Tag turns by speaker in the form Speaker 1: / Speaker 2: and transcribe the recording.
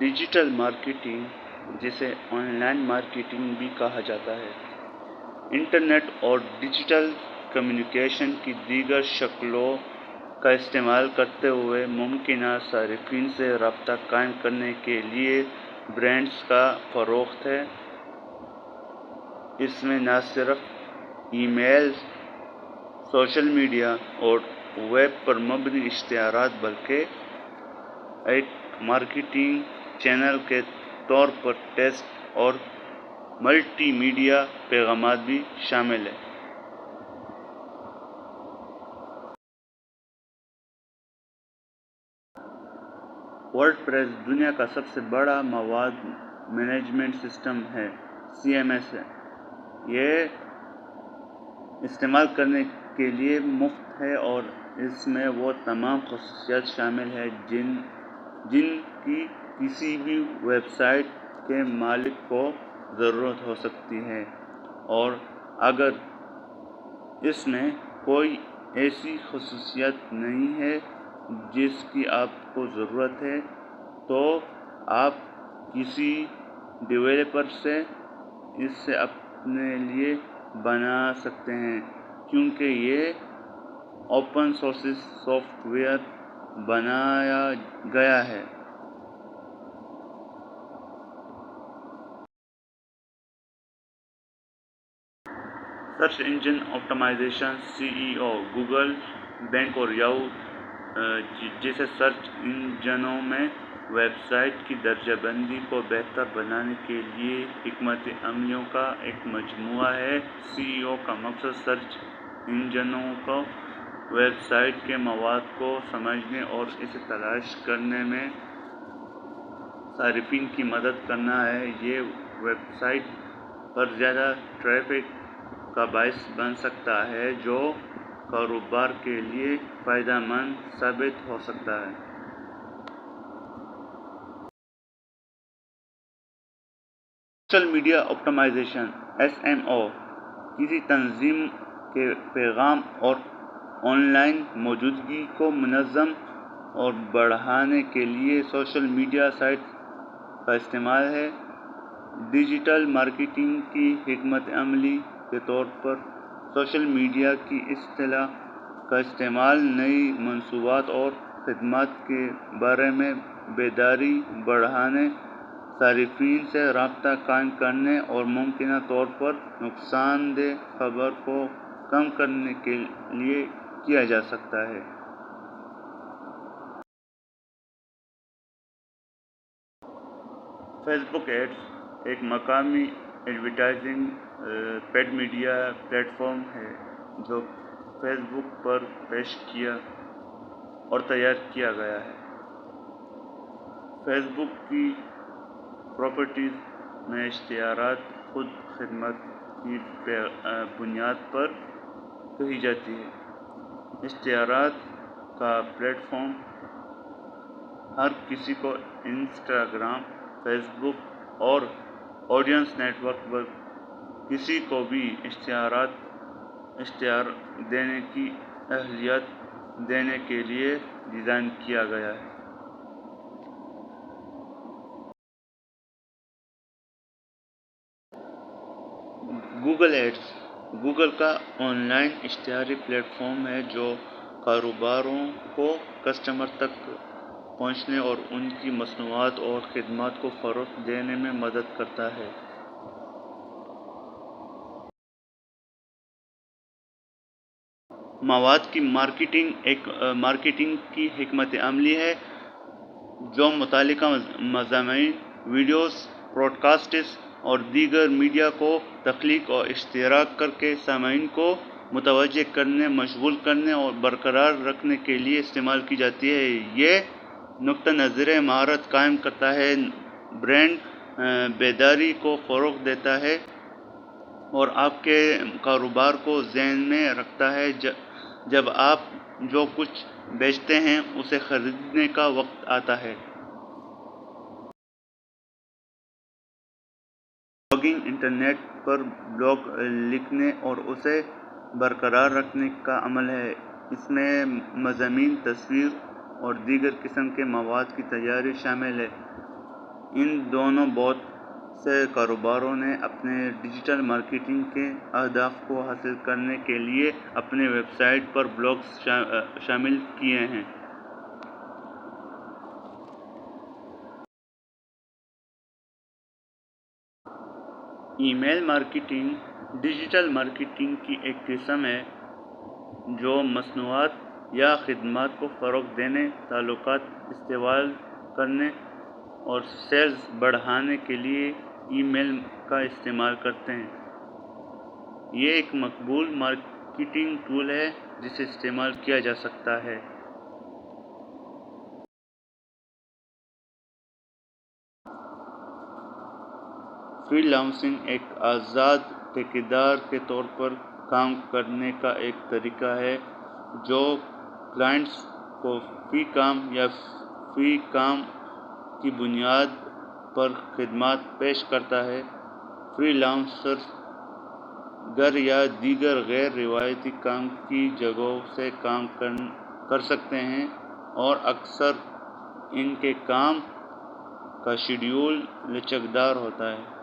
Speaker 1: Digital marketing, جسے on line marketing بھی کہا جاتا ہے، انٹرنیٹ اور ڈیجیٹل کمیونیکیشن کی دیگر شکلوں کا استعمال کرتے ہوئے ممکنہ صارفین سے رابطہ قائم کرنے کے لیے برانڈز کا فروغ ہے۔ اس میں نہ صرف ای میل، سوشل میڈیا اور ویب پر مبنی اشتہارات بلکہ ایک مارکیٹنگ چینل کے طور پر ٹیکسٹ اور ملٹی میڈیا پیغامات بھی شامل ہیں۔ ورڈ پریس دنیا کا سب سے بڑا مواد مینجمنٹ سسٹم ہے، CMS ہے۔ یہ استعمال کرنے کے لیے مفت ہے اور اس میں وہ تمام خصوصیات شامل ہیں جن کی کسی بھی ویب سائٹ کے مالک کو ضرورت ہو سکتی ہے، اور اگر اس میں کوئی ایسی خصوصیت نہیں ہے جس کی آپ کو ضرورت ہے تو آپ کسی ڈیولپر سے اسے اپنے لیے بنا سکتے ہیں، کیونکہ یہ اوپن سورس سافٹ ویئر بنایا گیا ہے۔ Search engine optimisation CEO Google, being اور یاہو جیسے سرچ انجنوں میں ویب سائٹ کی درجہ بندی کو بہتر بنانے کے لیے حکمت عملیوں کا ایک مجموعہ ہے۔ CEO کا مقصد سرچ انجنوں کو ویب سائٹ کے مواد کو سمجھنے اور اسے تلاش کرنے میں صارفین کی مدد کرنا ہے۔ یہ ویب سائٹ پر زیادہ ٹریفک کا باعث بن سکتا ہے، جو کاروبار کے لیے فائدہ مند ثابت ہو سکتا ہے۔ سوشل میڈیا آپٹمائزیشن SMO کسی تنظیم کے پیغام اور آن لائن موجودگی کو منظم اور بڑھانے کے لیے سوشل میڈیا سائٹس کا استعمال ہے۔ ڈیجیٹل مارکیٹنگ کی حکمت عملی کے طور پر سوشل میڈیا کی اصطلاح کا استعمال نئی منصوبات اور خدمات کے بارے میں بیداری بڑھانے، صارفین سے رابطہ قائم کرنے اور ممکنہ طور پر نقصان دہ خبر کو کم کرنے کے لیے کیا جا سکتا ہے۔ فیس بک ایڈز ایک مقامی advertising paid media platform ہے جو فیس بک پر پیش کیا اور تیار کیا گیا ہے۔ فیس بک کی پراپرٹیز میں اشتہارات خود خدمت کی بنیاد پر کہی جاتی ہیں۔ اشتہارات کا پلیٹ فارم ہر کسی کو انسٹاگرام، فیس بک اور آڈینس نیٹ ورک پر کسی کو بھی اشتہار دینے کی اہلیت دینے کے لیے ڈیزائن کیا گیا ہے۔ گوگل ایڈز گوگل کا آن لائن اشتہاری پلیٹ فارم ہے جو کاروباروں کو کسٹمر تک پہنچنے اور ان کی مصنوعات اور خدمات کو فروغ دینے میں مدد کرتا ہے۔ مواد کی مارکیٹنگ ایک مارکیٹنگ کی حکمت عملی ہے جو متعلقہ مضامین، ویڈیوز، پوڈکاسٹس اور دیگر میڈیا کو تخلیق اور اشتراک کر کے سامعین کو متوجہ کرنے، مشغول کرنے اور برقرار رکھنے کے لیے استعمال کی جاتی ہے۔ یہ نقطہ نظر مہارت قائم کرتا ہے، برانڈ بیداری کو فروغ دیتا ہے اور آپ کے کاروبار کو ذہن میں رکھتا ہے جب آپ جو کچھ بیچتے ہیں اسے خریدنے کا وقت آتا ہے۔ بلاگنگ انٹرنیٹ پر بلاگ لکھنے اور اسے برقرار رکھنے کا عمل ہے۔ اس میں مضامین، تصویر اور دیگر قسم کے مواد کی تیاری شامل ہے۔ ان دونوں بہت سے کاروباروں نے اپنے ڈیجیٹل مارکیٹنگ کے اہداف کو حاصل کرنے کے لیے اپنے ویب سائٹ پر بلاگز شامل کیے ہیں۔ ای میل مارکیٹنگ ڈیجیٹل مارکیٹنگ کی ایک قسم ہے جو مصنوعات یا خدمات کو فروغ دینے، تعلقات استوار کرنے اور سیلز بڑھانے کے لیے ای میل کا استعمال کرتے ہیں۔ یہ ایک مقبول مارکیٹنگ ٹول ہے جسے استعمال کیا جا سکتا ہے۔ فری لانسنگ ایک آزاد ٹھیکیدار کے طور پر کام کرنے کا ایک طریقہ ہے جو کلائنٹس کو فی کام یا فی کام کی بنیاد پر خدمات پیش کرتا ہے۔ فری لانسرز گھر یا دیگر غیر روایتی کام کی جگہوں سے کام کر سکتے ہیں اور اکثر ان کے کام کا شیڈول لچکدار ہوتا ہے۔